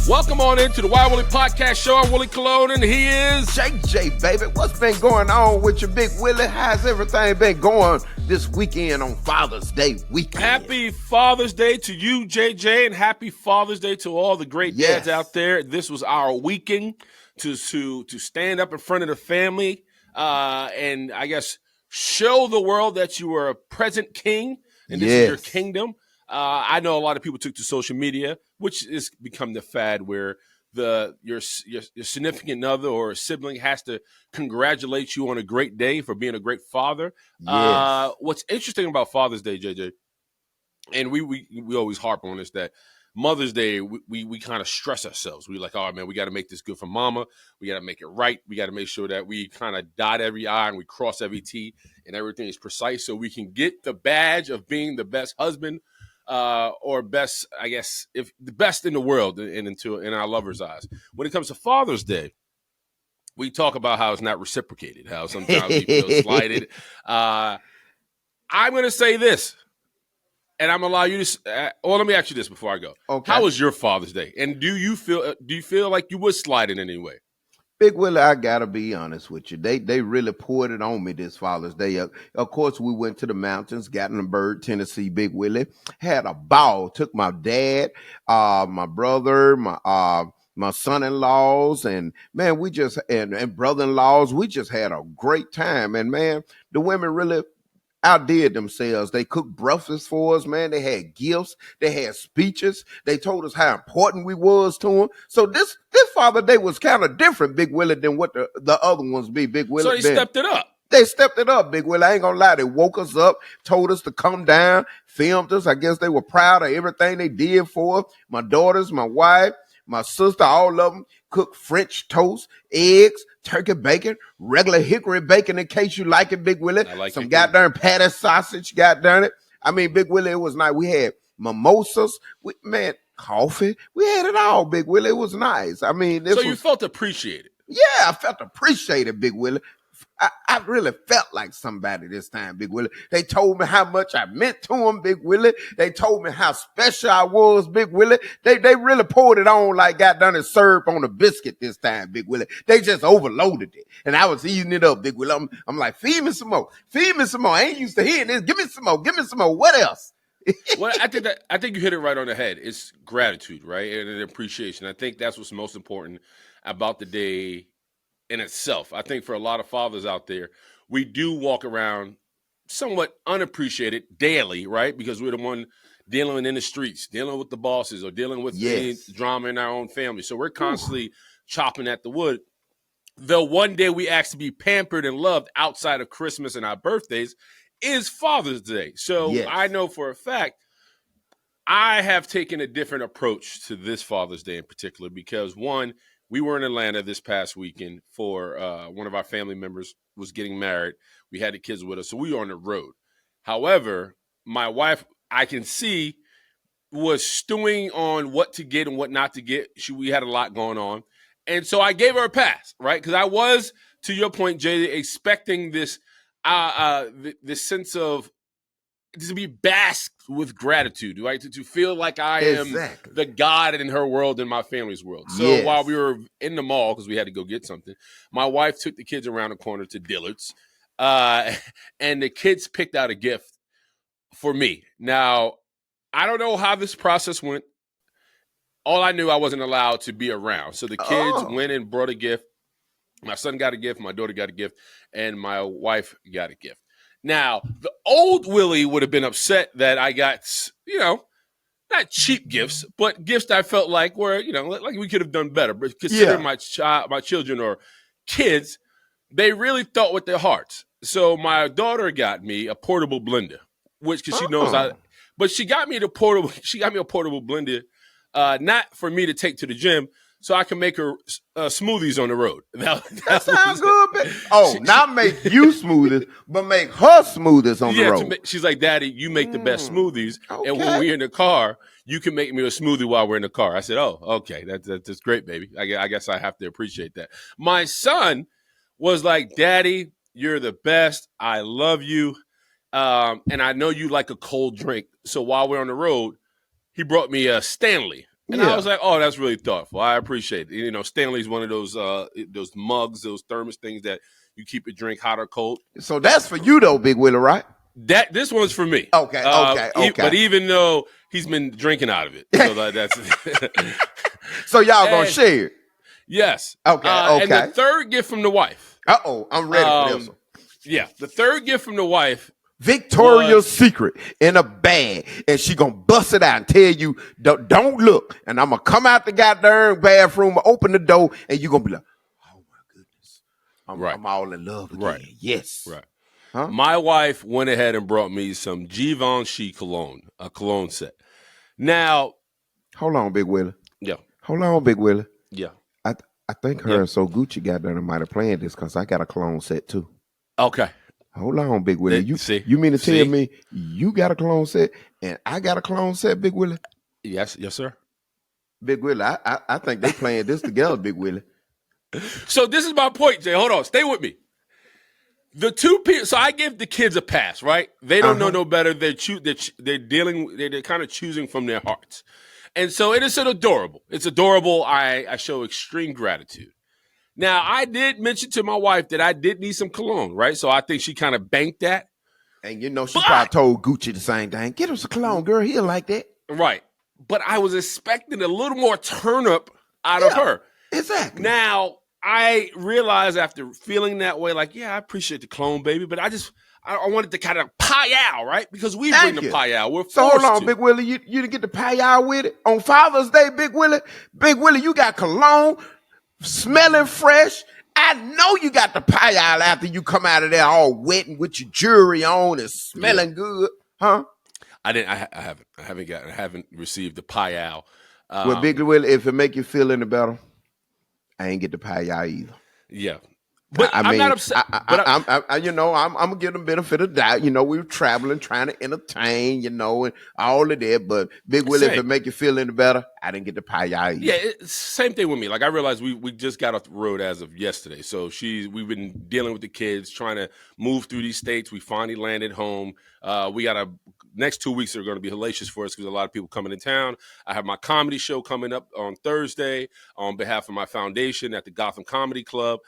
Welcome on into the Wild Willie Podcast Show. I'm Willie Cologne, and he is JJ, baby. What's been going on with your big Willie? How's everything been going this weekend on Father's Day weekend? Happy Father's Day to you, JJ, and happy Father's Day to all the great dads out there. This was our weekend to stand up in front of the family and I guess show the world that you are a present king and this is your kingdom. I know a lot of people took to social media, which has become the fad where your significant other or sibling has to congratulate you on a great day for being a great father. Yes. What's interesting about Father's Day, JJ, and we always harp on this, that Mother's Day, we kind of stress ourselves. We're like, oh, man, we got to make this good for mama. We got to make it right. We got to make sure that we kind of dot every I and we cross every T and everything is precise so we can get the badge of being the best husband or best, I guess, if the best in the world in our lovers' eyes. When it comes to Father's Day, we talk about how it's not reciprocated, how sometimes we feel slighted. I'm going to say this, and I'm going to allow you to let me ask you this before I go. Okay. How was your Father's Day? And do you feel like you was slighted in any way? Big Willie, I gotta be honest with you. They really poured it on me this Father's Day. Of course, we went to the mountains, Gatlinburg, Tennessee. Big Willie had a ball. Took my dad, my brother, my son-in-laws, and man, we just and brother-in-laws. We just had a great time. And man, the women really outdid themselves. They cooked breakfast for us, man. They had gifts. They had speeches. They told us how important we was to them. So this Father's Day was kind of different, Big Willie, than what the other ones be, Big Willie. So they stepped it up. They stepped it up, Big Willie. I ain't gonna lie. They woke us up, told us to come down, filmed us. I guess they were proud of everything they did for us. My daughters, my wife, my sister, all of them cooked French toast, eggs, turkey bacon, regular hickory bacon in case you like it, Big Willie. I like some it. goddamn patty sausage, goddamn it. I mean, Big Willie, it was nice. We had mimosas, coffee. We had it all, Big Willie. It was nice. I mean, you felt appreciated. Yeah, I felt appreciated, Big Willie. I really felt like somebody this time, Big Willie. They told me how much I meant to them, Big Willie. They told me how special I was, Big Willie. They really poured it on like got done and served on a biscuit this time, Big Willie. They just overloaded it. And I was eating it up, Big Willie. I'm like, feed me some more. Feed me some more. I ain't used to hearing this. Give me some more. Give me some more. What else? Well, I think you hit it right on the head. It's gratitude, right? And an appreciation. I think that's what's most important about the day in itself. I think for a lot of fathers out there, we do walk around somewhat unappreciated daily, right? Because we're the one dealing in the streets, dealing with the bosses, or dealing with any drama in our own family. So we're constantly chopping at the wood. The one day we ask to be pampered and loved outside of Christmas and our birthdays is Father's Day. So I know for a fact I have taken a different approach to this Father's Day in particular because, one, we were in Atlanta this past weekend for one of our family members was getting married. We had the kids with us, so we were on the road. However, my wife, I can see, was stewing on what to get and what not to get. We had a lot going on. And so I gave her a pass, right? Because I was, to your point, Jay, expecting this sense of to be basked with gratitude, right? To feel like I am the God in her world and my family's world. So while we were in the mall, because we had to go get something, my wife took the kids around the corner to Dillard's, and the kids picked out a gift for me. Now, I don't know how this process went. All I knew, I wasn't allowed to be around. So the kids went and brought a gift. My son got a gift, my daughter got a gift, and my wife got a gift. Now, the old Willie would have been upset that I got, not cheap gifts, but gifts that I felt like were, like we could have done better. But considering my children or kids, they really thought with their hearts. So my daughter got me a portable blender, which because she knows but she got me a portable blender, not for me to take to the gym, so I can make her smoothies on the road. That sounds good, man. Not make you smoothies, but make her smoothies on the road. She's like, Daddy, you make the best smoothies. Okay. And when we're in the car, you can make me a smoothie while we're in the car. I said, oh, okay. That's great, baby. I guess I have to appreciate that. My son was like, Daddy, you're the best. I love you. And I know you like a cold drink. So while we're on the road, he brought me a Stanley. And I Yeah. was like, oh, that's really thoughtful. I appreciate it. You know, Stanley's one of those mugs, those thermos things that you keep a drink hot or cold. So that's for you though, Big Willie, right? This one's for me. Okay, okay, But okay. even though he's been drinking out of it, so that's So y'all gonna and, share? yes. Okay, And the okay. third gift from the wife. I'm ready for this one. Yeah, the third gift from the wife. Victoria's Secret in a bag, and she gonna bust it out and tell you, don't look. And I'm gonna come out the goddamn bathroom, open the door, and you gonna be like, oh my goodness, I'm all in love again. Right. Yes. Right. Huh? My wife went ahead and brought me some Givenchy cologne, a cologne set. Now, hold on, Big Willie. Yeah. Hold on, Big Willie. Yeah. I think her and So Gucci got done and might have planned this because I got a cologne set too. Okay. Hold on, Big Willie. You mean to tell me you got a cologne set and I got a cologne set, Big Willie? Yes, sir. Big Willie, I think they playing this together, Big Willie. So this is my point, Jay. Hold on, stay with me. The two people. So I give the kids a pass, right? They don't know no better. They're kind of choosing from their hearts, and so it is adorable. It's adorable. I show extreme gratitude. Now, I did mention to my wife that I did need some cologne, right? So I think she kind of banked that. And you know, she probably told Gucci the same thing. Get him some cologne, girl. He'll like that. Right. But I was expecting a little more turn up out of her. Exactly. Now, I realized after feeling that way, like, yeah, I appreciate the cologne, baby, but I wanted to kind of pie-ow, right? Because we bring the pie-ow. We're forced So hold on, to. Big Willie. You didn't get the pie-ow with it? On Father's Day, Big Willie? Big Willie, you got cologne, smelling fresh. I know you got the pie-ow after you come out of there all wet and with your jewelry on and smelling good. Huh? I haven't received the pie-ow. Well, Big Willie, if it make you feel any better, I ain't get the pie-ow either. Yeah. But I'm not upset. I'm gonna give them benefit of doubt. You know, we were traveling, trying to entertain, you know, and all of that. But Big Willie, if it make you feel any better, I didn't get the pie either. Yeah, same thing with me. Like I realized we just got off the road as of yesterday, so we've been dealing with the kids, trying to move through these states. We finally landed home. We got next 2 weeks are going to be hellacious for us because a lot of people coming in town. I have my comedy show coming up on Thursday on behalf of my foundation at the Gotham Comedy Club.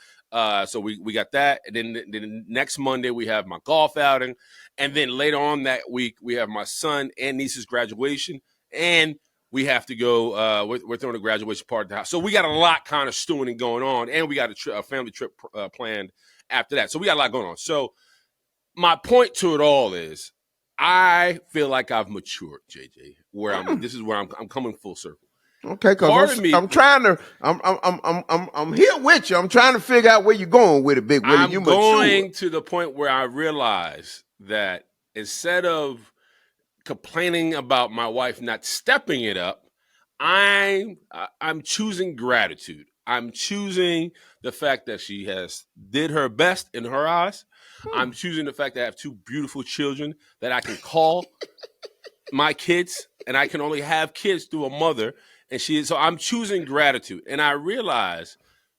So we got that, and then next Monday we have my golf outing, and then later on that week we have my son and niece's graduation, and we have to go. We're throwing a graduation party at the house, so we got a lot kind of stewing and going on, and we got a family trip planned after that. So we got a lot going on. So my point to it all is, I feel like I've matured, JJ. This is where I'm coming full circle. Okay, because I'm here with you. I'm trying to figure out where you're going with it, Big Willie. I'm going to the point where I realize that instead of complaining about my wife not stepping it up, I'm choosing gratitude. I'm choosing the fact that she has did her best in her eyes. I'm choosing the fact that I have two beautiful children that I can call my kids, and I can only have kids through a mother. And so I'm choosing gratitude. And I realize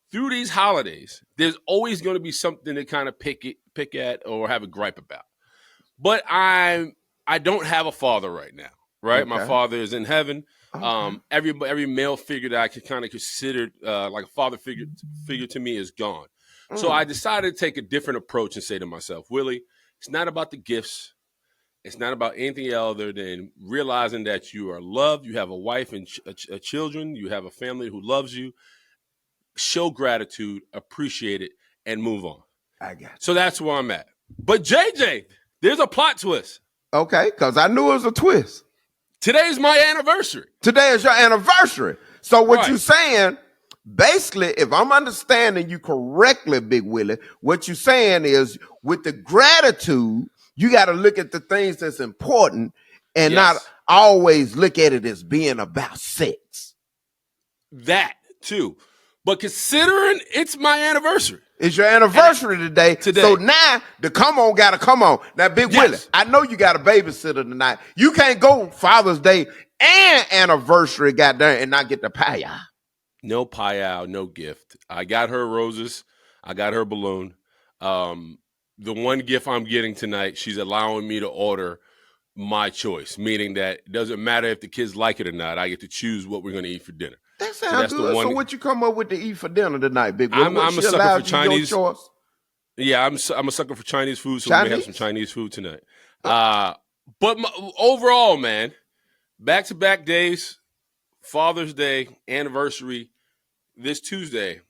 through these holidays, there's always going to be something to kind of pick at or have a gripe about. But I don't have a father right now, right? Okay. My father is in heaven. Okay. Every male figure that I could kind of consider like a father figure to me is gone. So I decided to take a different approach and say to myself, Willie, it's not about the gifts. It's not about anything other than realizing that you are loved. You have a wife and children. You have a family who loves you. Show gratitude, appreciate it, and move on. I got you. So that's where I'm at. But JJ, there's a plot twist. Okay, because I knew it was a twist. Today's my anniversary. Today is your anniversary. So what you're saying, basically, if I'm understanding you correctly, Big Willie, what you're saying is with the gratitude, you got to look at the things that's important and not always look at it as being about sex. That too. But considering it's my anniversary. It's your anniversary today. So now the come on gotta come on. Now, Big Willie, I know you got a babysitter tonight. You can't go Father's Day and anniversary goddamn and not get the pie-ow. No pie-ow, no gift. I got her roses. I got her balloon. The one gift I'm getting tonight, she's allowing me to order my choice, meaning that it doesn't matter if the kids like it or not. I get to choose what we're going to eat for dinner. That So sounds that's the good. So one. what you come up with to eat for dinner tonight, Big Willie? What I'm a she sucker for allowed you your Chinese. choice? Yeah, I'm a sucker for Chinese food, so we may have some Chinese? Chinese food tonight. Uh, But overall, man, back-to-back days, Father's Day, anniversary, this Tuesday.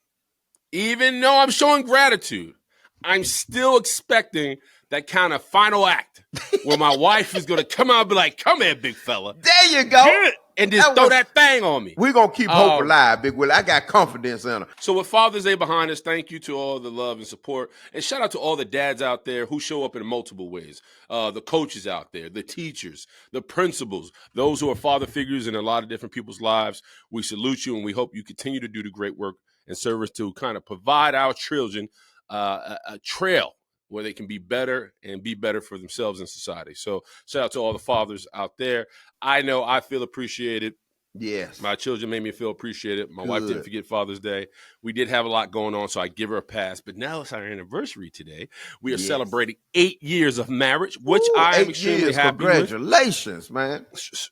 Even though I'm showing gratitude, I'm still expecting that kind of final act where my wife is going to come out and be like, "Come here, big fella. There you go. Get it," and just throw that thing on me. We're going to keep hope alive, Big Willie. I got confidence in her. So with Father's Day behind us, thank you to all the love and support. And shout out to all the dads out there who show up in multiple ways. The coaches out there, the teachers, the principals, those who are father figures in a lot of different people's lives. We salute you, and we hope you continue to do the great work and service to kind of provide our children a trail where they can be better and be better for themselves and society. So shout out to all the fathers out there. I know I feel appreciated. Yes. My children made me feel appreciated. My wife didn't forget Father's Day. We did have a lot going on, so I give her a pass. But now it's our anniversary today. We are celebrating 8 years of marriage, which I am extremely happy Congratulations, with. Man.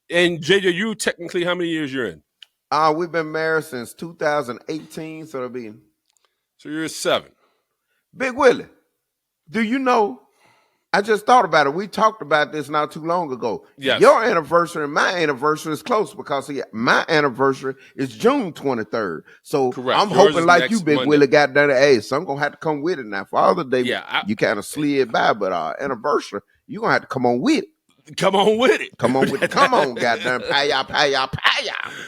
And JJ, you technically, how many years you're in? We've been married since 2018, so it'll be. So you're 7. Big Willie, do you know? I just thought about it. We talked about this not too long ago. Yes. Your anniversary and my anniversary is close because my anniversary is June 23rd. So correct. I'm Yours hoping like you, Big Monday. Willie, got done. Hey, so I'm going to have to come with it now. Father's Day, you kind of slid by, but anniversary, you're going to have to come on with it. Come on with it. Come on with it. Come on, goddamn paya.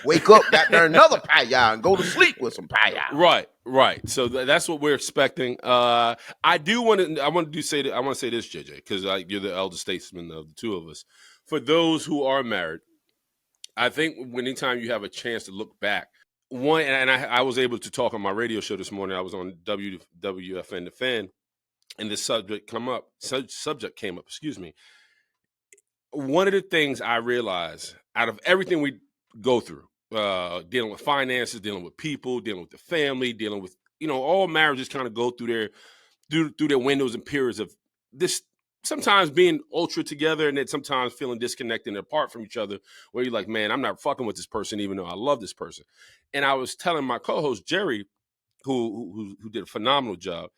Wake up, goddamn another paya, and go to sleep with some paya. Right. So that's what we're expecting. I want to say this, JJ, because you're the elder statesman of the two of us. For those who are married, I think anytime you have a chance to look back, I was able to talk on my radio show this morning. I was on WWFN The Fan, and this subject came up. Excuse me. One of the things I realized out of everything we go through, dealing with finances, dealing with people, dealing with the family, dealing with, all marriages kind of go through their windows and periods of this, sometimes being ultra together and then sometimes feeling disconnected and apart from each other, where you're like, man, I'm not fucking with this person, even though I love this person. And I was telling my co-host, Jerry, who did a phenomenal job,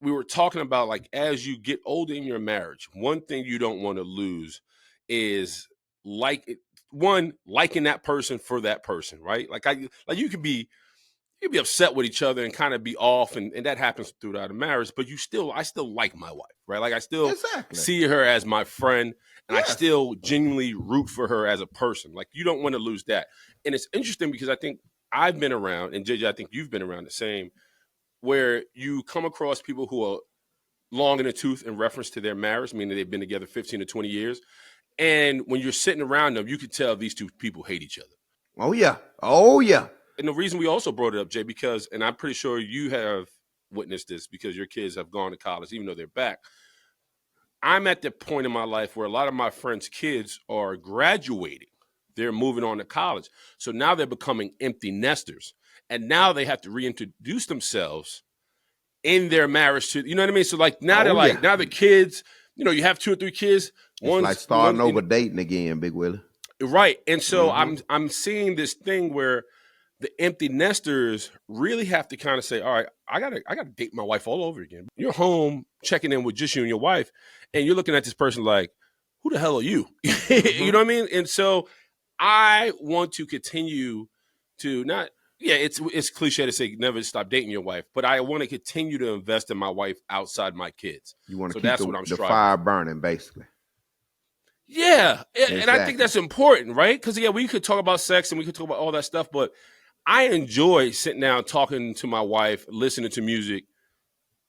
we were talking about, like, as you get older in your marriage, one thing you don't want to lose is liking that person for that person, right? You could be upset with each other and kind of be off, and that happens throughout a marriage, but I still like my wife, right? Like, I still see her as my friend, and I still genuinely root for her as a person. Like, you don't want to lose that. And it's interesting because I think I've been around, and JJ, I think you've been around the same, where you come across people who are long in the tooth in reference to their marriage, meaning they've been together 15 to 20 years. And when you're sitting around them, you can tell these two people hate each other. Oh, yeah. And the reason we also brought it up, Jay, because, and I'm pretty sure you have witnessed this because your kids have gone to college, even though they're back. I'm at the point in my life where a lot of my friends' kids are graduating. They're moving on to college. So now they're becoming empty nesters. And now they have to reintroduce themselves in their marriage to, you know what I mean? So now now the kids, you have 2 or 3 kids. It's like starting over dating again, Big Willie. Right. And so I'm seeing this thing where the empty nesters really have to kind of say, all right, I gotta date my wife all over again. You're home checking in with just you and your wife, and you're looking at this person like, who the hell are you? You know what I mean? And so I want to continue to not, it's cliche to say never stop dating your wife, but I want to continue to invest in my wife outside my kids. You want to keep the fire burning, basically. Yeah, and I think that's important, right? Because, we could talk about sex and we could talk about all that stuff, but I enjoy sitting down, talking to my wife, listening to music,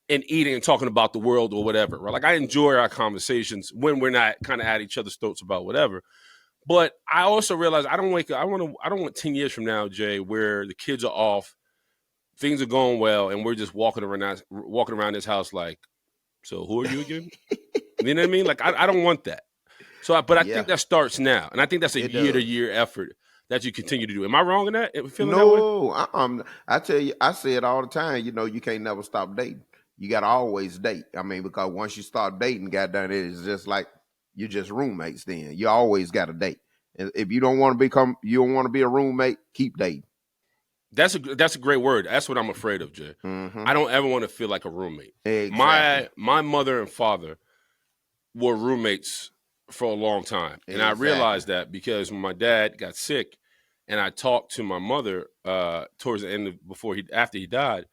and eating and talking about the world or whatever, right? Like, I enjoy our conversations when we're not kind of at each other's throats about whatever. But I also realize I don't want 10 years from now, Jay, where the kids are off, things are going well, and we're just walking around this house like, so who are you again? You know what I mean? Like, I don't want that. So, but I think that starts now, and I think that's a year-to-year effort that you continue to do. Am I wrong in that? No, I tell you, I say it all the time. You can't never stop dating. You got to always date. I mean, because once you start dating, goddamn, it is just like You're just roommates. Then you always got a date. And if you don't want to be a roommate, keep dating. That's a great word. That's what I'm afraid of, Jay. Mm-hmm. I don't ever want to feel like a roommate. Exactly. My mother and father were roommates for a long time, and I Exactly. realized that because when my dad got sick, and I talked to my mother towards the end of after he died.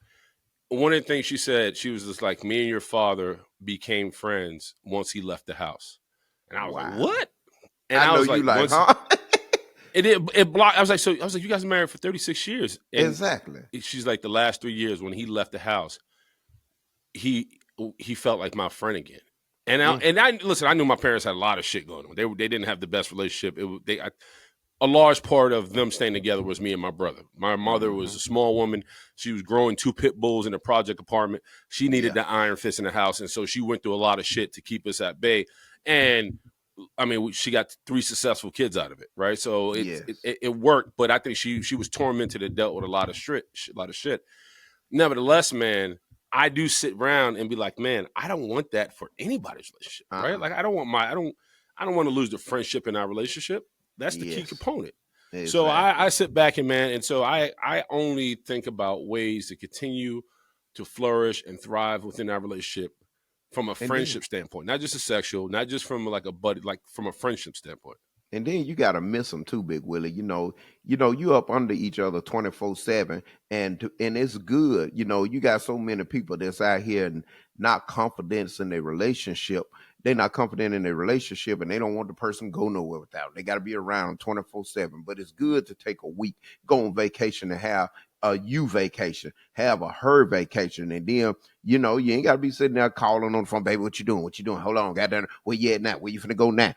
One of the things she said, she was just like, me and your father became friends once he left the house. And I was like, Wow. what? And I I know was you like, like, once huh? it blocked. I was like, you guys married for 36 years. And Exactly. she's like, the last 3 years when he left the house, he he felt like my friend again. And I listen, I knew my parents had a lot of shit going on. They didn't have the best relationship. A large part of them staying together was me and my brother. My mother was Mm-hmm. a small woman. She was growing 2 pit bulls in a project apartment. She needed Yeah. the iron fist in the house, and so she went through a lot of shit to keep us at bay. And I mean, she got 3 successful kids out of it, right? So Yes. it worked, but I think she was tormented and dealt with a lot of shit. Nevertheless, man, I do sit around and be like, man, I don't want that for anybody's relationship, right? Uh-uh. Like I don't want to lose the friendship in our relationship. That's the key Yes. component. So Exactly. I sit back and man, and so I only think about ways to continue to flourish and thrive within our relationship from a And then friendship standpoint, not just a sexual, not just from like a buddy, like from a friendship standpoint. And then you gotta miss them too, Big Willie. You up under each other 24/7, and it's good. You got so many people that's out here and not confident in their relationship. They're not confident in their relationship, and they don't want the person to go nowhere without. They got to be around 24/7. But it's good to take a week, go on vacation, and have a you vacation, have a her vacation, and then you ain't got to be sitting there calling on the phone, baby. What you doing? What you doing? Hold on, goddamn. Where you at now? Where you finna go now?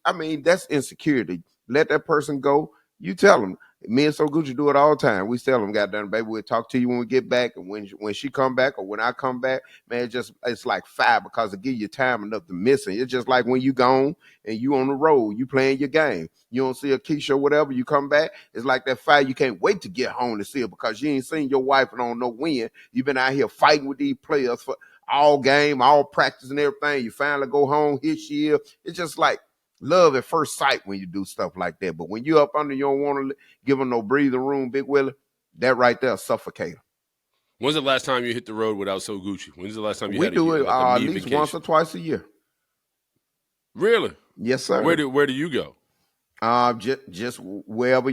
I mean, that's insecurity. Let that person go. You tell them. Me and So Gucci do it all the time. We tell them, goddamn, baby, we'll talk to you when we get back. And when she come back or when I come back, man, it's like fire because it give you time enough to miss it. It's just like when you gone and you on the road, you playing your game. You don't see Aikisha or whatever, you come back. It's like that fire. You can't wait to get home to see her because you ain't seen your wife and don't know when. You've been out here fighting with these players for all game, all practice and everything. You finally go home, here she is. It's just like love at first sight when you do stuff like that. But when you up under, you don't want to give them no breathing room, Big Willie. That right there, suffocator. When's the last time you hit the road without So Gucci? When's the last time you We had do it like a at me least once or vacation? twice a year. Really? Yes, Where sir. do you go? Just wherever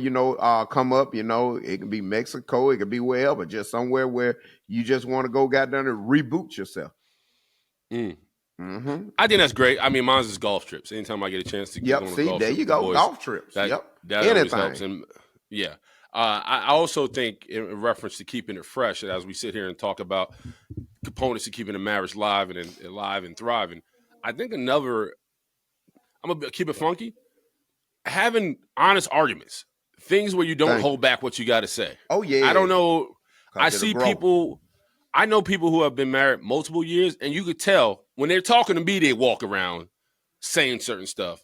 come up. It can be Mexico, it can be wherever. Just somewhere where you just want to go, got done and reboot yourself. Mm. Mm-hmm. I think that's great. I mean, mine's is golf trips. Anytime I get a chance to go Yep. on a See, golf there trip you with the go. boys, Golf trips. that Yep. that always helps. Anything. And yeah, I also think in reference to keeping it fresh, and as we sit here and talk about components to keeping a marriage live and alive and thriving, I think another. I'm gonna keep it funky. Having honest arguments, things where you don't Thank you. hold back what you got to say. Oh I yeah, don't know. I cause it'll see grow. people. I know people who have been married multiple years, and you could tell when they're talking to me, they walk around saying certain stuff.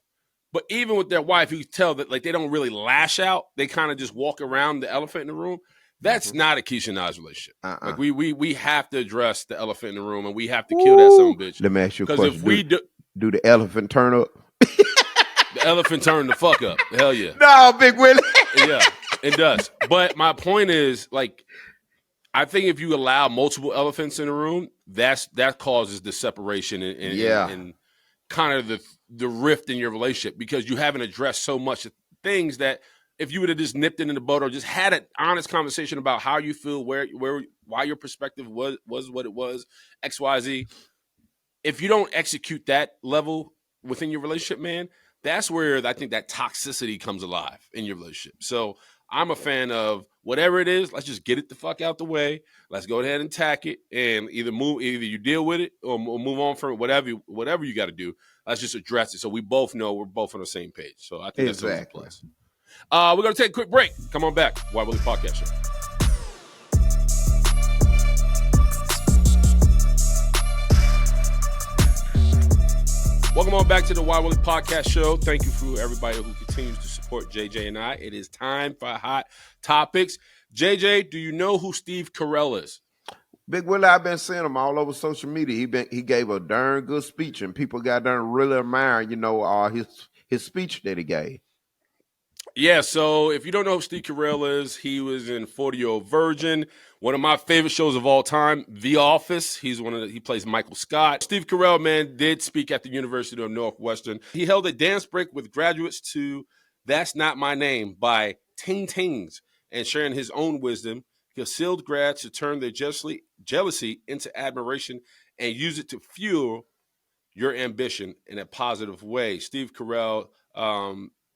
But even with their wife, you can tell that like they don't really lash out. They kind of just walk around the elephant in the room. That's Mm-hmm. not a Keisha and I's relationship. Like Uh-uh. we have to address the elephant in the room, and we have to kill that Woo. son bitch. Let me ask you a Because if question. we do, Do the elephant turn up? the elephant turn the fuck up. Hell yeah. No, Big Willie. Yeah, it does. But my point is, like, I think if you allow multiple elephants in the room, that causes the separation Yeah. and kind of the rift in your relationship because you haven't addressed so much things that if you would have just nipped it in the bud or just had an honest conversation about how you feel, why your perspective was what it was, XYZ. If you don't execute that level within your relationship, man, that's where I think that toxicity comes alive in your relationship. So I'm a fan of whatever it is, let's just get it the fuck out the way. Let's go ahead and tack it and either you deal with it or move on from it, whatever you got to do. Let's just address it so we both know we're both on the same page. So I think that's always a Exactly. plus. We're going to take a quick break. Come on back. Why Willie Podcast Show. Welcome on back to the Why Willie Podcast Show. Thank you for everybody who continues to support JJ and I. It is time for Hot Topics. JJ, do you know who Steve Carell is? Big Willie, I've been seeing him all over social media. He gave a darn good speech, and people got darn really admiring, his speech that he gave. Yeah, so if you don't know who Steve Carell is, he was in 40-Year-Old Virgin, one of my favorite shows of all time, The Office. He plays Michael Scott. Steve Carell, man, did speak at the University of Northwestern. He held a dance break with graduates to That's Not My Name by Ting Tings and sharing his own wisdom. He sealed grads to turn their jealousy into admiration and use it to fuel your ambition in a positive way. Steve Carell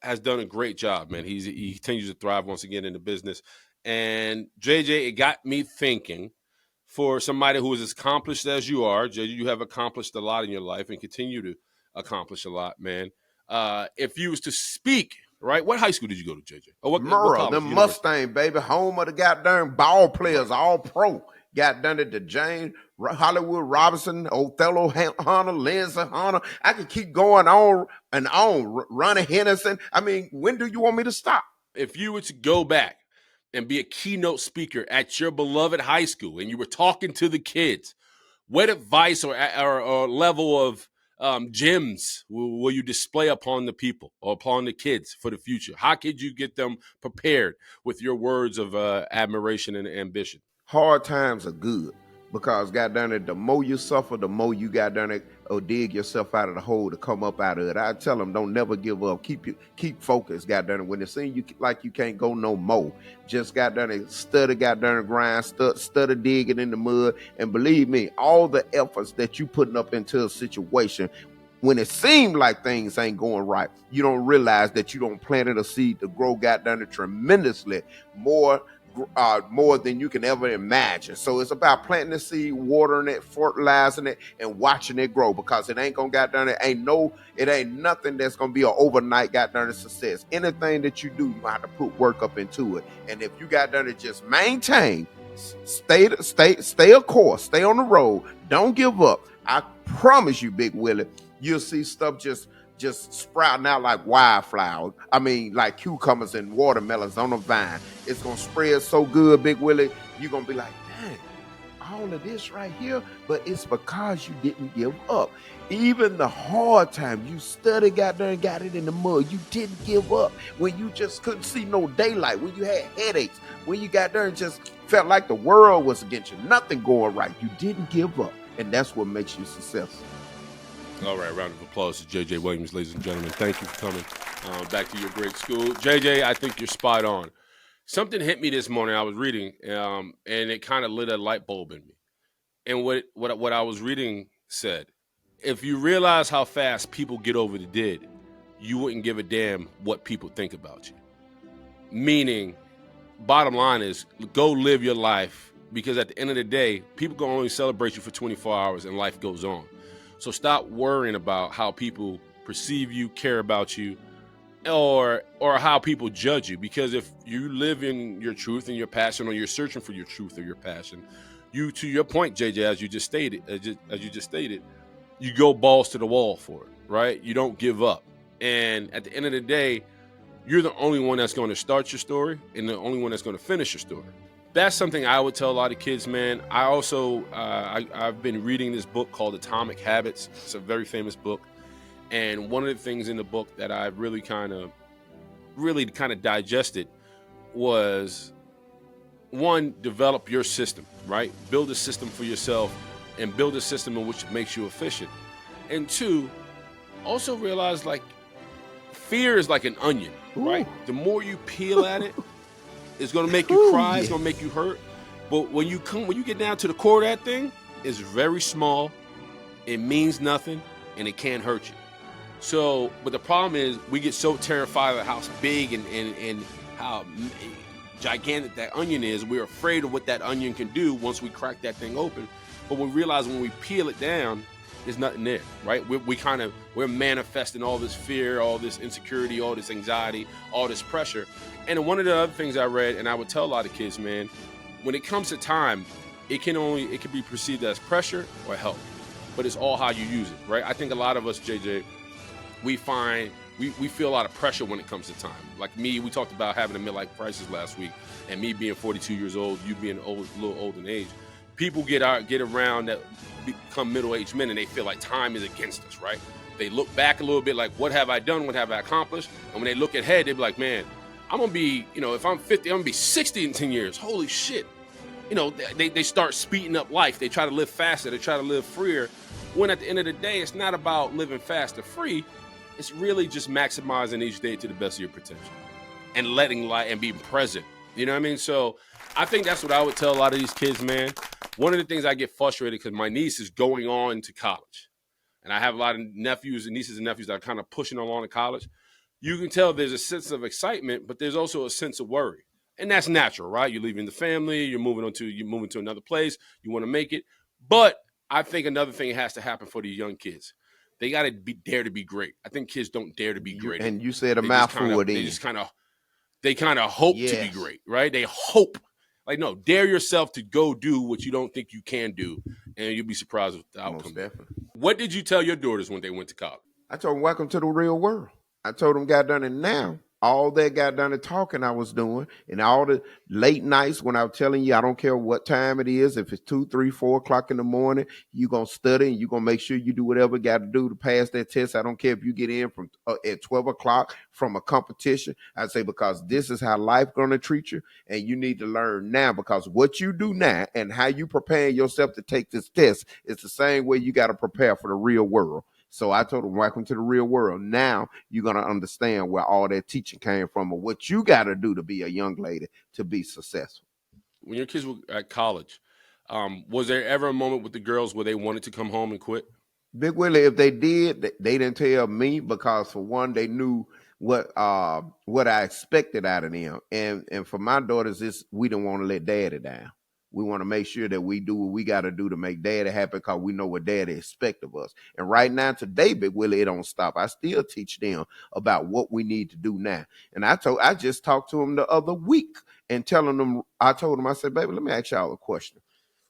has done a great job, man. He continues to thrive once again in the business. And JJ, it got me thinking. For somebody who is as accomplished as you are, JJ, you have accomplished a lot in your life and continue to accomplish a lot, man. If you was to speak, right? What high school did you go to, JJ? Or what Merle, the college? University? Mustang, baby, home of the goddamn ball players, all pro. Got done at the James Hollywood Robinson, Othello Hunter, Lindsey Hunter. I could keep going on and on. Ronnie Henderson. I mean, when do you want me to stop? If you were to go back and be a keynote speaker at your beloved high school and you were talking to the kids, what advice or level of gems will you display upon the people or upon the kids for the future? How could you get them prepared with your words of admiration and ambition? Hard times are good because goddamn it, the more you suffer, the more you goddamn it or dig yourself out of the hole to come up out of it. I tell them, don't never give up. Keep focused, goddamn it. When it seems you like you can't go no more, just goddamn it, study, goddamn it, grind, study digging in the mud, and believe me, all the efforts that you putting up into a situation. When it seems like things ain't going right, you don't realize that you don't planted a seed to grow goddamn it tremendously more than you can ever imagine. So it's about planting the seed, watering it, fertilizing it, and watching it grow because it ain't gonna goddamn it ain't nothing that's gonna be an overnight goddamn it success. Anything that you do, you have to put work up into it. And if you goddamn it just maintain, stay a course, stay on the road, don't give up. I promise you, Big Willie, you'll see stuff just sprouting out like wildflowers. I mean, like cucumbers and watermelons on a vine. It's gonna spread so good, Big Willie. You're gonna be like, dang, all of this right here, but it's because you didn't give up. Even the hard time, you studied, got there and got it in the mud. You didn't give up when you just couldn't see no daylight, when you had headaches, when you got there and just felt like the world was against you, nothing going right. You didn't give up, and that's what makes you successful. All right, round of applause to J.J. Williams, ladies and gentlemen. Thank you for coming back to your great school. J.J., I think you're spot on. Something hit me this morning. I was reading, and it kind of lit a light bulb in me. And what I was reading said, if you realize how fast people get over the dead, you wouldn't give a damn what people think about you. Meaning, bottom line is, go live your life, because at the end of the day, people can only celebrate you for 24 hours and life goes on. So stop worrying about how people perceive you, care about you, or how people judge you. Because if you live in your truth and your passion, or you're searching for your truth or your passion, you, to your point, JJ, as you just stated, you go balls to the wall for it, right? You don't give up. And at the end of the day, you're the only one that's going to start your story and the only one that's going to finish your story. That's something I would tell a lot of kids, man. I also, I've been reading this book called Atomic Habits. It's a very famous book. And one of the things in the book that I really kind of digested was, one, develop your system, right? Build a system for yourself and build a system in which makes you efficient. And two, also realize, like, fear is like an onion, right? The more you peel at it, it's gonna make you cry. It's gonna make you hurt. But when you get down to the core of that thing, it's very small. It means nothing, and it can't hurt you. So, but the problem is, we get so terrified of how big and how gigantic that onion is. We're afraid of what that onion can do once we crack that thing open. But we realize when we peel it down, there's nothing there, right? We're manifesting all this fear, all this insecurity, all this anxiety, all this pressure. And one of the other things I read, and I would tell a lot of kids, man, when it comes to time, it can be perceived as pressure or help, but it's all how you use it, right? I think a lot of us, JJ, we feel a lot of pressure when it comes to time. Like me, we talked about having a midlife crisis last week, and me being 42 years old, you being a little old in age. people get around that become middle-aged men and they feel like time is against us, right? They look back a little bit like, what have I done? What have I accomplished? And when they look ahead, they be like, man, I'm going to be, if I'm 50, I'm going to be 60 in 10 years. Holy shit. They start speeding up life. They try to live faster. They try to live freer. When at the end of the day, it's not about living fast or free. It's really just maximizing each day to the best of your potential and letting life and being present. You know what I mean? So I think that's what I would tell a lot of these kids, man. One of the things I get frustrated because my niece is going on to college. And I have a lot of nieces and nephews that are kind of pushing along to college. You can tell there's a sense of excitement, but there's also a sense of worry. And that's natural, right? You're leaving the family, you're moving to another place, you want to make it. But I think another thing has to happen for these young kids. They got to dare to be great. I think kids don't dare to be great. And you said a mouthful. They kind of hope to be great, right? They hope. Like, no, dare yourself to go do what you don't think you can do, and you'll be surprised with the outcome. Most definitely. What did you tell your daughters when they went to college? I told them, welcome to the real world. I told them, got done, and now all that got done the talking I was doing, and all the late nights when I was telling you, I don't care what time it is, if it's 2, 3, 4 o'clock in the morning, you're going to study and you're going to make sure you do whatever you got to do to pass that test. I don't care if you get in from at 12 o'clock from a competition. I say, because this is how life going to treat you, and you need to learn now, because what you do now and how you prepare yourself to take this test is the same way you got to prepare for the real world. So I told them, welcome to the real world. Now you're going to understand where all that teaching came from and what you got to do to be a young lady to be successful. When your kids were at college, was there ever a moment with the girls where they wanted to come home and quit? Big Willie, if they did, they didn't tell me, because for one, they knew what I expected out of them. And for my daughters, we don't want to let daddy down. We want to make sure that we do what we got to do to make daddy happy, because we know what daddy expects of us. And right now, today, Big Willie, it don't stop. I still teach them about what we need to do now. And I just talked to them the other week and I told them, I said, baby, let me ask y'all a question.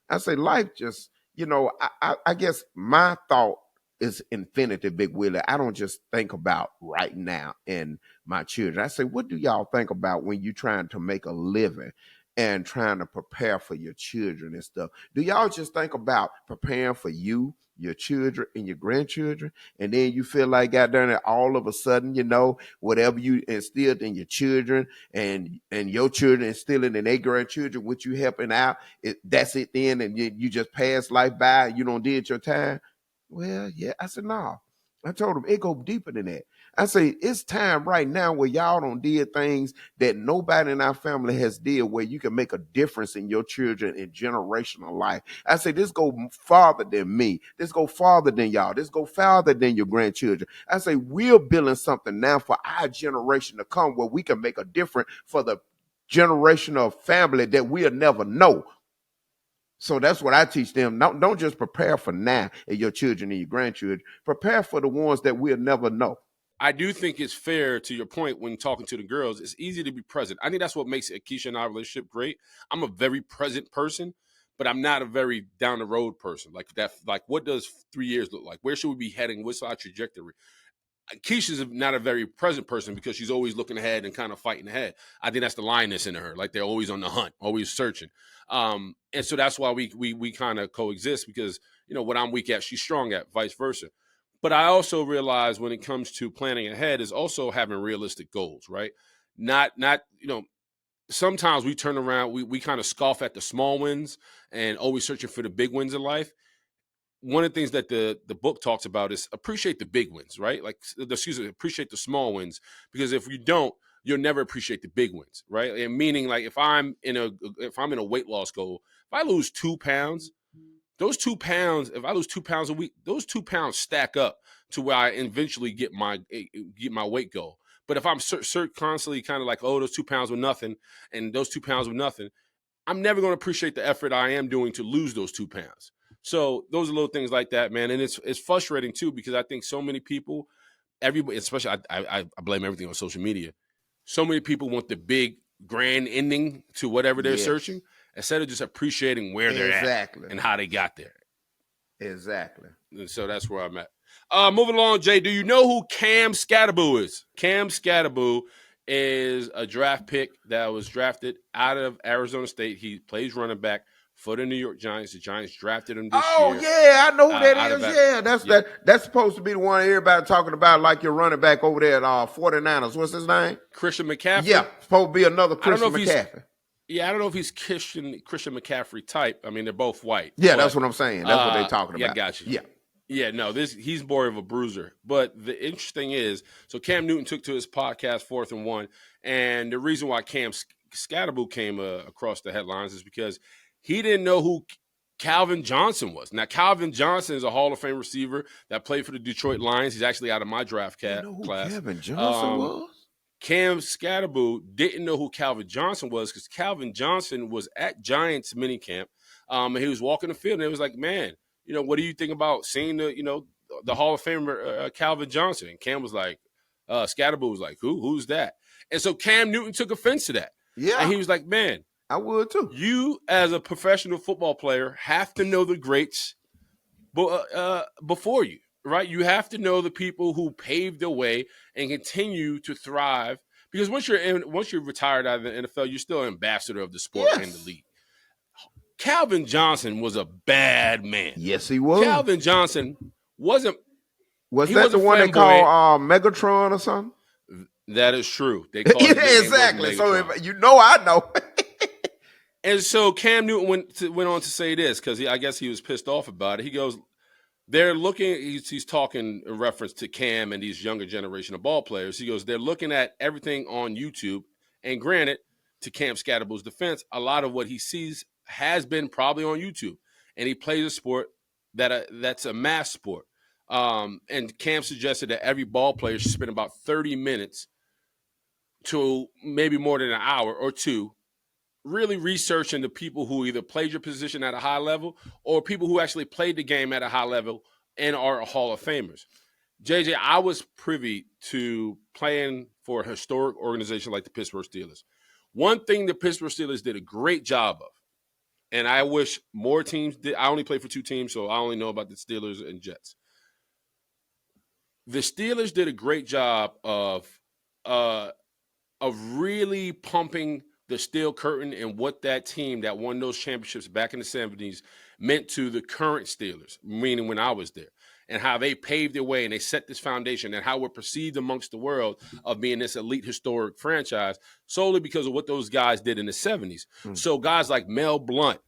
I say, life just, I guess my thought is infinity, Big Willie. I don't just think about right now and my children. I say, what do y'all think about when you're trying to make a living and trying to prepare for your children and stuff? Do y'all just think about preparing for you, your children, and your grandchildren, and then you feel like, goddamn it, all of a sudden, whatever you instilled in your children and your children instilling in their grandchildren, what you helping out, that's it then, and you just pass life by and you don't did your time? Well, yeah. I said, no. I told him it go deeper than that. I say, it's time right now where y'all don't did things that nobody in our family has did, where you can make a difference in your children in generational life. I say, this go farther than me. This go farther than y'all. This go farther than your grandchildren. I say, we're building something now for our generation to come, where we can make a difference for the generational family that we'll never know. So that's what I teach them. Don't just prepare for now and your children and your grandchildren. Prepare for the ones that we'll never know. I do think it's fair, to your point, when talking to the girls, it's easy to be present. I think that's what makes Aikisha and our relationship great. I'm a very present person, but I'm not a very down the road person. Like that, like, what does 3 years look like? Where should we be heading? What's our trajectory? Keisha's not a very present person because she's always looking ahead and kind of fighting ahead. I think that's the lioness in her. Like, they're always on the hunt, always searching. And so that's why we kind of coexist, because, what I'm weak at, she's strong at, vice versa. But I also realize when it comes to planning ahead is also having realistic goals, right? Not, sometimes we turn around, we kind of scoff at the small wins and always searching for the big wins in life. One of the things that the book talks about is appreciate the big wins, right? Like, appreciate the small wins, because if you don't, you'll never appreciate the big wins, right? And meaning, like, if I'm in a weight loss goal, if I lose 2 pounds, those 2 pounds, if I lose 2 pounds a week, those 2 pounds stack up to where I eventually get my weight goal. But if I'm constantly kind of like, oh, those 2 pounds were nothing, and those 2 pounds were nothing, I'm never going to appreciate the effort I am doing to lose those 2 pounds. So those are little things like that, man. And it's frustrating too, because I think so many people, everybody, especially I blame everything on social media. So many people want the big grand ending to whatever they're searching, instead of just appreciating where they're at and how they got there. Exactly. And so that's where I'm at. Moving along, Jay, do you know who Cam Skattebo is? Cam Skattebo is a draft pick that was drafted out of Arizona State. He plays running back for the New York Giants. The Giants drafted him this Oh year yeah, I know who that out of is. that. Yeah, Yeah, that's supposed to be the one everybody talking about, like your running back over there at 49ers. What's his name? Christian Yeah, McCaffrey. supposed to be another I don't know Christian if he's McCaffrey. I don't know if he's Christian McCaffrey type. I mean, they're both white, Yeah, that's but what I'm saying. That's what they talking yeah, about. got you. Yeah. Yeah, no, he's more of a bruiser. But the interesting is, so Cam Newton took to his podcast 4th and 1, and the reason why Cam Scatterbo came across the headlines is because he didn't know who Calvin Johnson was. Now, Calvin Johnson is a Hall of Fame receiver that played for the Detroit Lions. He's actually out of my draft You know who class. Calvin Johnson was? Cam Scatterbo didn't know who Calvin Johnson was because Calvin Johnson was at Giants minicamp. And he was walking the field, and it was like, man, what do you think about seeing the Hall of Famer Calvin Johnson? And Cam was like, Scatterbo was like, who's that? And so Cam Newton took offense to that. Yeah. And he was like, man, I would too. you as a professional football player have to know the greats before you, right? You have to know the people who paved the way and continue to thrive. Because once you're retired out of the NFL, you're still an ambassador of the sport and the league. Calvin Johnson was a bad man. Yes, he was. Calvin Johnson wasn't. Was that the one they call Megatron or something? That is true. They called it exactly. So I know. And so Cam Newton went on to say this because I guess he was pissed off about it. He goes, they're looking. He's talking in reference to Cam and these younger generation of ball players. He goes, they're looking at everything on YouTube. And granted, to Cam Scatterbo's defense, a lot of what he sees has been probably on YouTube, and he plays a sport that's a mass sport. And Cam suggested that every ball player should spend about 30 minutes to maybe more than an hour or two really researching the people who either played your position at a high level or people who actually played the game at a high level and are Hall of Famers. JJ, I was privy to playing for a historic organization like the Pittsburgh Steelers. One thing the Pittsburgh Steelers did a great job of, and I wish more teams did. I only play for 2 teams, so I only know about the Steelers and Jets. The Steelers did a great job of really pumping the steel curtain and what that team that won those championships back in the 70s meant to the current Steelers, meaning when I was there, and how they paved their way and they set this foundation and how we're perceived amongst the world of being this elite historic franchise solely because of what those guys did in the 70s. So guys like Mel Blount,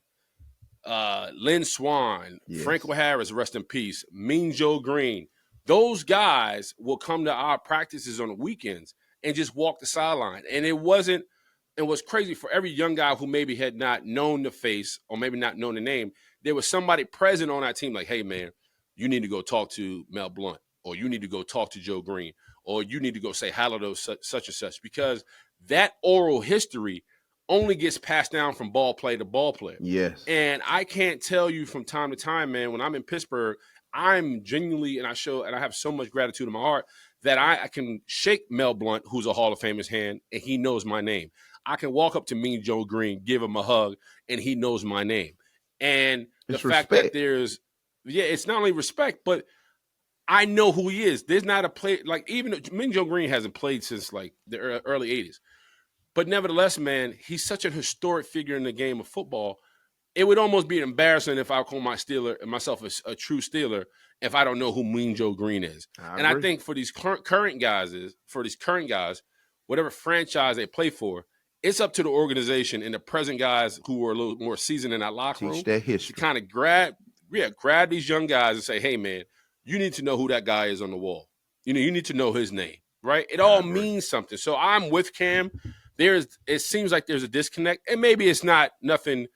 Lynn Swann, Franco Harris, rest in peace, Mean Joe Green, those guys will come to our practices on the weekends and just walk the sideline. And it was crazy for every young guy who maybe had not known the face or maybe not known the name. There was somebody present on our team like, hey, man, you need to go talk to Mel Blount, or you need to go talk to Joe Green, or you need to go say hello to such and such, because that oral history only gets passed down from ball player to ball player. Yes. And I can't tell you from time to time, man, when I'm in Pittsburgh, I'm genuinely, and I have so much gratitude in my heart that I can shake Mel Blount, who's a Hall of Famer's hand, and he knows my name. I can walk up to Mean Joe Green, give him a hug, and he knows my name. And the fact that it's not only respect, but I know who he is. There's not a play, like even Mean Joe Green hasn't played since like the early 80s. But nevertheless, man, he's such a historic figure in the game of football. It would almost be embarrassing if I call myself a true Steeler if I don't know who Mean Joe Green is. I think for these current guys, whatever franchise they play for, it's up to the organization and the present guys who are a little more seasoned in that locker room their history to kind of grab these young guys and say, hey, man, you need to know who that guy is on the wall. You need to know his name, right? It all means something. So I'm with Cam. It seems like there's a disconnect, and maybe it's nothing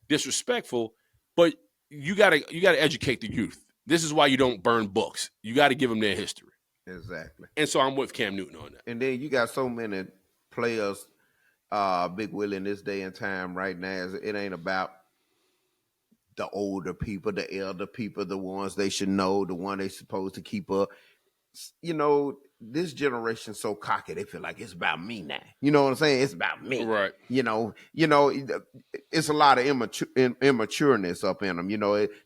disrespectful, but you gotta educate the youth. This is why you don't burn books. You got to give them their history. Exactly. And so I'm with Cam Newton on that. And then you got so many players, Big Willie, in this day and time right now. It ain't about the older people, the elder people, the ones they should know, the one they supposed to keep up. This generation so cocky, they feel like it's about me now. You know what I'm saying? It's about me. Right. It's a lot of immatureness up in them.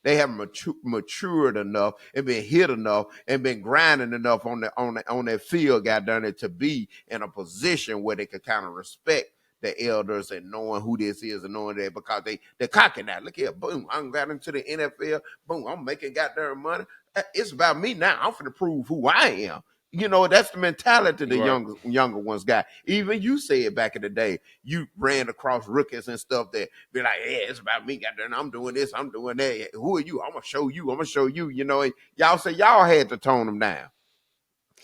They haven't matured enough and been hit enough and been grinding enough on their field, got done it to be in a position where they could kind of respect the elders and knowing who this is and knowing that because they're cocky now. Look here, boom, I got into the NFL. Boom, I'm making goddamn money. It's about me now. I'm finna prove who I am. That's the mentality the Right. younger ones got. Even you said back in the day, you ran across rookies and stuff that be like, yeah, it's about me. Goddamn, I'm doing this, I'm doing that. Who are you? I'm gonna show you. I'm gonna show you. And y'all say y'all had to tone them down.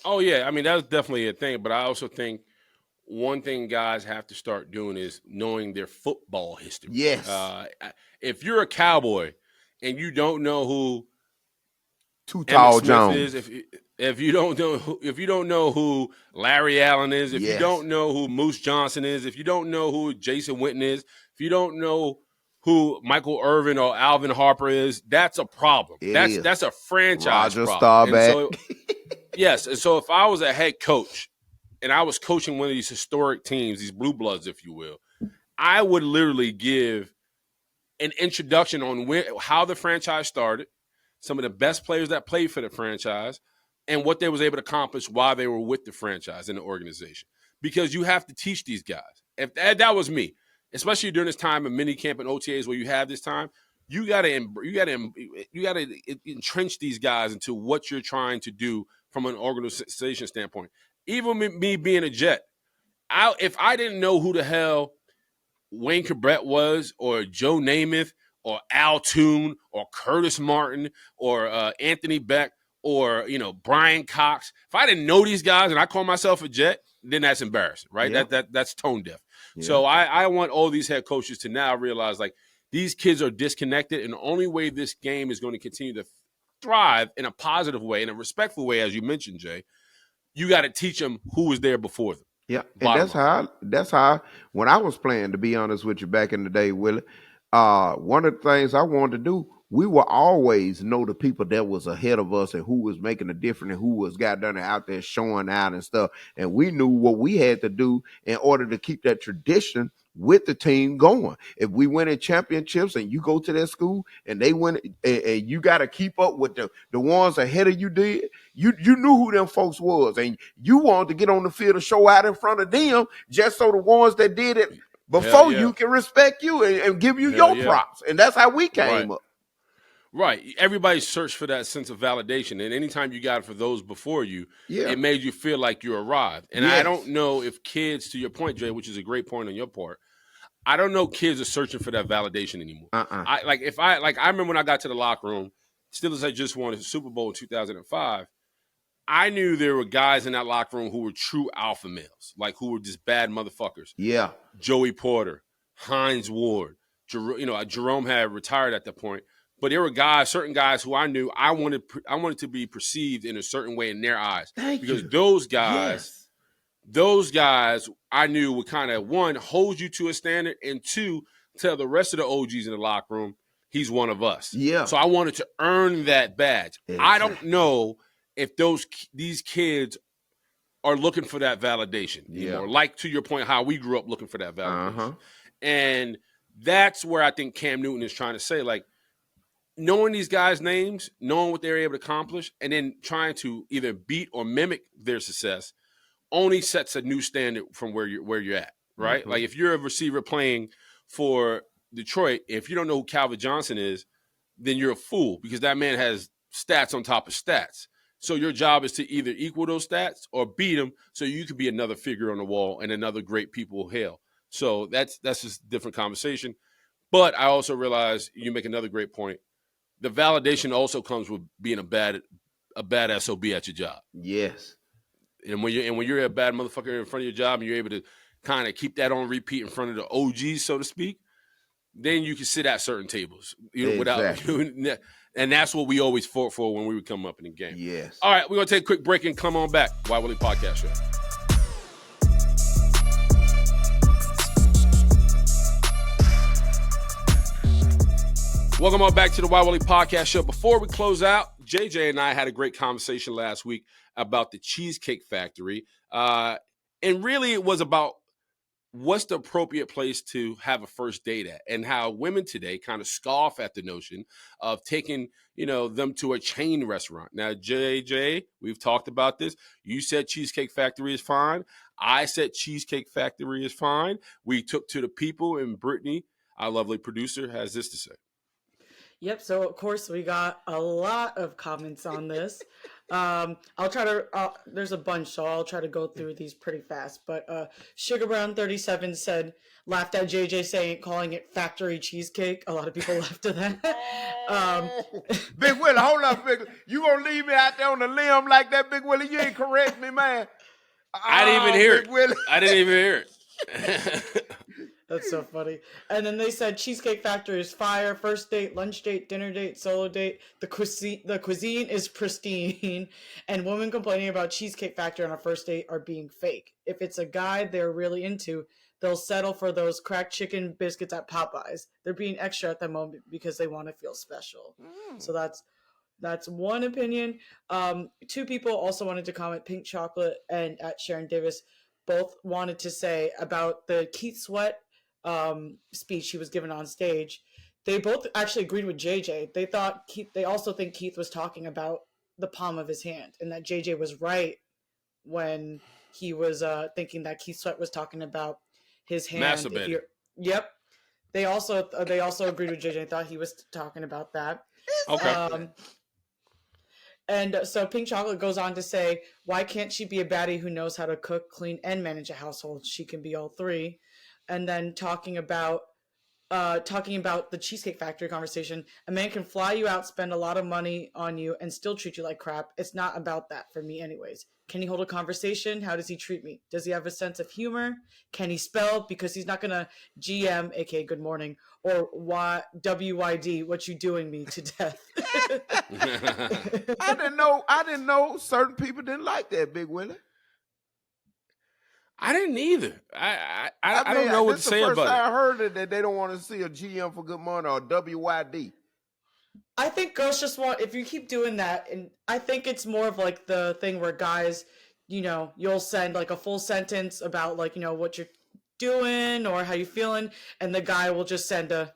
Oh yeah, I mean that's definitely a thing. But I also think one thing guys have to start doing is knowing their football history. Yes. If you're a Cowboy and you don't know who Too Emmett tall Smith Jones. is, if you don't know who Larry Allen is, if you don't know who Moose Johnson is, if you don't know who Jason Witten is, if you don't know who Michael Irvin or Alvin Harper is, that's a problem. That's a franchise Roger problem. Staubach. And so, yes, and so if I was a head coach and I was coaching one of these historic teams, these blue bloods, if you will, I would literally give an introduction on how the franchise started, some of the best players that played for the franchise, and what they was able to accomplish while they were with the franchise and the organization. Because you have to teach these guys. If that was me, especially during this time of mini camp and OTAs where you have this time, you gotta entrench these guys into what you're trying to do from an organization standpoint. Even me being a Jet, if I didn't know who the hell Wayne Cabret was, or Joe Namath, or Al Toon, or Curtis Martin, or Anthony Beck, or Brian Cox. If I didn't know these guys and I call myself a Jet, then that's embarrassing, right? Yeah. That's tone deaf. Yeah. So I want all these head coaches to now realize like these kids are disconnected, and the only way this game is going to continue to thrive in a positive way, in a respectful way, as you mentioned, Jay, you got to teach them who was there before them. Yeah, and that's how when I was playing, to be honest with you, back in the day, Willie, one of the things I wanted to do, we will always know the people that was ahead of us and who was making a difference and who was got done out there showing out and stuff. And we knew what we had to do in order to keep that tradition with the team going. If we win in championships and you go to that school and they win, and you got to keep up with the ones ahead of you did, you knew who them folks was, and you wanted to get on the field and show out in front of them just so the ones that did it before you can respect you and give you your props. And that's how we came up. Right. Everybody searched for that sense of validation. And anytime you got it for those before you, it made you feel like you arrived. And I don't know if kids, to your point, Jay, which is a great point on your part, I don't know kids are searching for that validation anymore. I remember when I got to the locker room, Steelers had just won a Super Bowl in 2005. I knew there were guys in that locker room who were true alpha males, like who were just bad motherfuckers. Yeah. Joey Porter, Hines Ward, Jerome had retired at that point. But there were certain guys who I knew I wanted to be perceived in a certain way in their eyes. Because those guys I knew would kind of, one, hold you to a standard, and two, tell the rest of the OGs in the locker room, he's one of us. Yeah. So I wanted to earn that badge. Exactly. I don't know if these kids are looking for that validation anymore. Like, to your point, how we grew up looking for that validation. And that's where I think Cam Newton is trying to say, like, knowing these guys' names, knowing what they're able to accomplish, and then trying to either beat or mimic their success only sets a new standard from where you're at, right? Mm-hmm. Like, if you're a receiver playing for Detroit, if you don't know who Calvin Johnson is, then you're a fool, because that man has stats on top of stats. So your job is to either equal those stats or beat them, so you could be another figure on the wall and another great people hail. So that's just a different conversation. But I also realize you make another great point. The validation also comes with being a bad SOB at your job. Yes. And when you're a bad motherfucker in front of your job and you're able to kind of keep that on repeat in front of the OGs, so to speak, then you can sit at certain tables, without. And that's what we always fought for when we would come up in the game. Yes. All right, we're gonna take a quick break and come on back. Why Willie Podcast Show. Welcome on back to the Why Willie Podcast Show. Before we close out, JJ and I had a great conversation last week about the Cheesecake Factory. And really it was about what's the appropriate place to have a first date at, and how women today kind of scoff at the notion of taking, them to a chain restaurant. Now, JJ, we've talked about this. You said Cheesecake Factory is fine. I said Cheesecake Factory is fine. We took to the people, and Brittany, our lovely producer, has this to say. Yep. So of course we got a lot of comments on this. I'll try to. There's a bunch, so I'll try to go through these pretty fast. But Sugar Brown 37 said laughed at JJ saying calling it factory cheesecake. A lot of people laughed at that. Big Willie, hold up, Big. You gonna leave me out there on the limb like that, Big Willie? You ain't correct me, man. I didn't even hear Big it. Willie. I didn't even hear it. That's so funny. And then they said Cheesecake Factory is fire. First date, lunch date, dinner date, solo date. The cuisine is pristine. And women complaining about Cheesecake Factory on a first date are being fake. If it's a guy they're really into, they'll settle for those cracked chicken biscuits at Popeyes. They're being extra at the moment because they want to feel special. So that's one opinion. Two people also wanted to comment. Pink Chocolate and at Sharon Davis both wanted to say about the Keith Sweat speech he was given on stage. They both actually agreed with JJ. They also think Keith was talking about the palm of his hand, and that JJ was right when he was thinking that Keith Sweat was talking about his hand. Yep. They also agreed with JJ. Thought he was talking about that. Okay. And so Pink Chocolate goes on to say, why can't she be a baddie who knows how to cook, clean, and manage a household? She can be all three. And then talking about the Cheesecake Factory conversation, a man can fly you out, spend a lot of money on you, and still treat you like crap. It's not about that for me anyways. Can he hold a conversation? How does he treat me? Does he have a sense of humor? Can he spell? Because he's not going to GM, aka good morning, or WYD, what you doing me to death. I didn't know certain people didn't like that, Big Willie. I didn't either. I don't know what to say about it. This is the first time I heard it, that they don't want to see a GM for good morning or WYD. I think girls just want, if you keep doing that, and I think it's more of like the thing where guys, you'll send like a full sentence about like, what you're doing or how you feeling, and the guy will just send a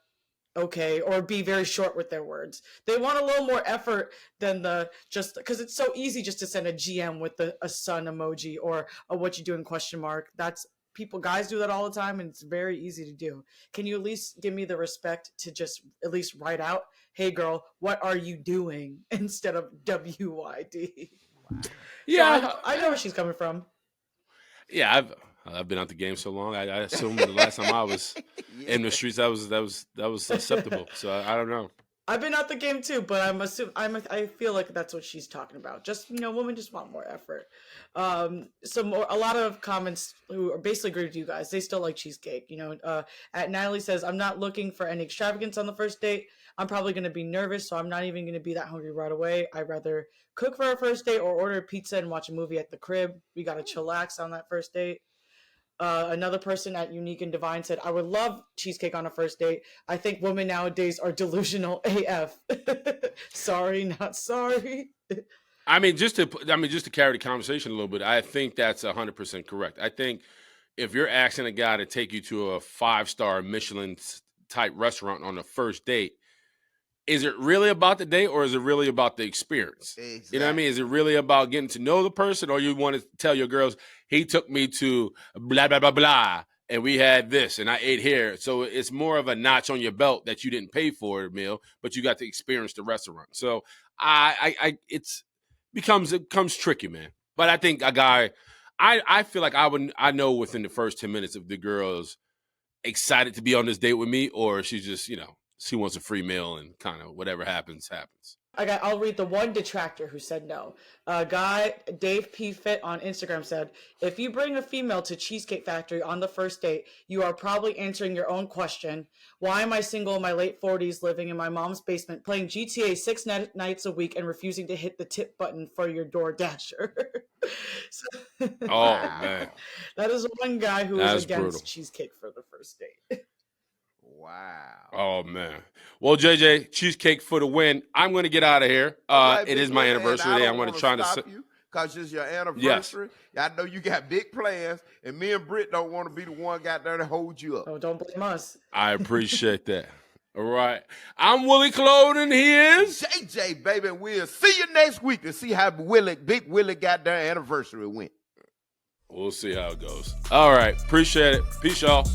okay, or be very short with their words. They want a little more effort than just because it's so easy just to send a GM with a sun emoji or a what you doing question mark. Guys do that all the time, and it's very easy to do. Can you at least give me the respect to just at least write out, hey girl, what are you doing, instead of WYD? Yeah. So I know where she's coming from. Yeah, I've been out the game so long. I assume the last time I was in the streets, that was acceptable. So I don't know. I've been out the game too, but I feel like that's what she's talking about. Just women just want more effort. A lot of comments who basically agree with you guys. They still like cheesecake. At Natalie says, I'm not looking for any extravagance on the first date. I'm probably going to be nervous, so I'm not even going to be that hungry right away. I'd rather cook for our first date or order pizza and watch a movie at the crib. We got to chillax on that first date. Another person at Unique and Divine said, I would love cheesecake on a first date. I think women nowadays are delusional AF. Sorry, not sorry. Just to carry the conversation a little bit, I think that's 100% correct. I think if you're asking a guy to take you to a 5-star Michelin type restaurant on the first date, is it really about the date, or is it really about the experience? Exactly. You know what I mean? Is it really about getting to know the person, or you want to tell your girls, he took me to blah, blah, blah, blah, and we had this, and I ate here. So it's more of a notch on your belt that you didn't pay for a meal, but you got to experience the restaurant. So it becomes tricky, man. But I think a guy, I feel like I know within the first 10 minutes if the girl is excited to be on this date with me, or she's just, she wants a free meal and kind of whatever happens. I'll read the one detractor who said no. A guy, Dave P. Fit on Instagram said, if you bring a female to Cheesecake Factory on the first date, you are probably answering your own question. Why am I single in my late 40s living in my mom's basement, playing GTA 6 nights a week and refusing to hit the tip button for your door dasher? Man. That is one guy who is against brutal. cheesecake for the first date. Wow. Oh, man. Well, JJ, cheesecake for the win. I'm going to get out of here. It is my anniversary today. I'm going to try to... because it's your anniversary. I know you got big plans, and me and Britt don't want to be the one got there to hold you up. Oh, don't blame us. I appreciate that. All right. I'm Willie Claude, and he is JJ, baby. We'll see you next week to see how Big Willie got their anniversary went. We'll see how it goes. All right. Appreciate it. Peace, y'all.